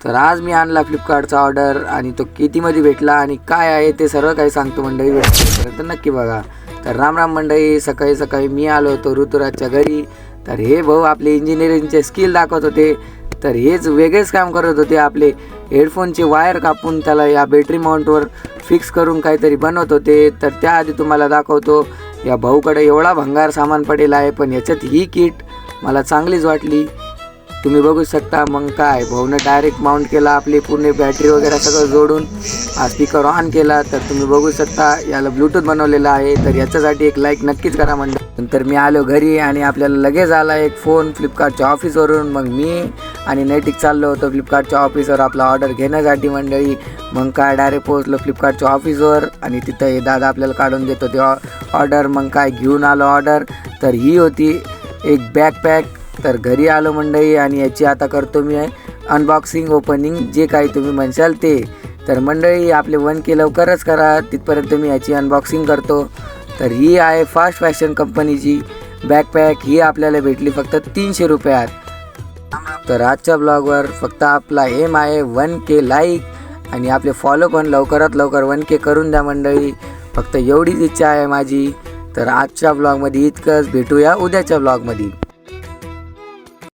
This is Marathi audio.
तर आज मी आणला फ्लिपकार्टचा ऑर्डर आणि तो कितीमध्ये भेटला आणि काय आहे ते सर्व काही सांगतो मंडळी, तर नक्की बघा। तर राम राम मंडळी, सकाळी सकाळी मी आलो होतो ऋतुराजच्या घरी। तर हे भाऊ आपले इंजिनिअरिंगचे स्किल दाखवत होते। तर हेच वेगळेच काम करत होते, आपले हेडफोनचे वायर कापून त्याला या बॅटरी माउंटवर फिक्स करून काहीतरी बनवत होते। तर त्याआधी तुम्हाला दाखवतो, या भाऊकडे एवढा भंगार सामान पडेल आहे, पण याच्यात ही किट मला चांगलीच वाटली। तुम्ही बघू शकता। मग काय भाऊने डायरेक्ट माउंट केला, आपली पूर्ण बॅटरी वगैरे सगळं जोडून स्पीकर ऑन केला। तर तुम्ही बघू शकता याला ब्लूटूथ बनवलेला आहे। तर याच्यासाठी एक लाईक नक्कीच करा मंडळी। नंतर मी आलो घरी आणि आपल्याला लगेच आला एक फोन फ्लिपकार्टच्या ऑफिसवरून। मग मी आणि नैतिक चाललो होतो फ्लिपकार्टच्या ऑफिसवर आपला ऑर्डर घेण्यासाठी मंडळी। मग काय डायरेक्ट पोहोचलो फ्लिपकार्टच्या ऑफिसवर आणि तिथं हे दादा आपल्याला काढून देत होते ऑर्डर। मग काय घेऊन आलो ऑर्डर। तर ही होती एक बॅकपॅक। तर घरी आलो मंडळी आणि याची आता करतो मी अनबॉक्सिंग ओपनिंग, जे काही तुम्ही म्हणशाल ते। तर मंडळी आपले 1K लवकरच करा, तिथपर्यंत मी याची अनबॉक्सिंग करतो। तर ही आहे फास्ट फॅशन कंपनीची बॅकपॅक। ही आपल्याला भेटली फक्त 300 रुपयात। तर आजच्या ब्लॉगवर फक्त आपला एम आहे 1K लाईक आणि आपले फॉलो पण लवकरात लवकर 1K करून द्या मंडळी, फक्त एवढीच इच्छा आहे माझी। तर आजच्या ब्लॉगमध्ये इतकंच, भेटूया उद्याच्या ब्लॉगमध्ये।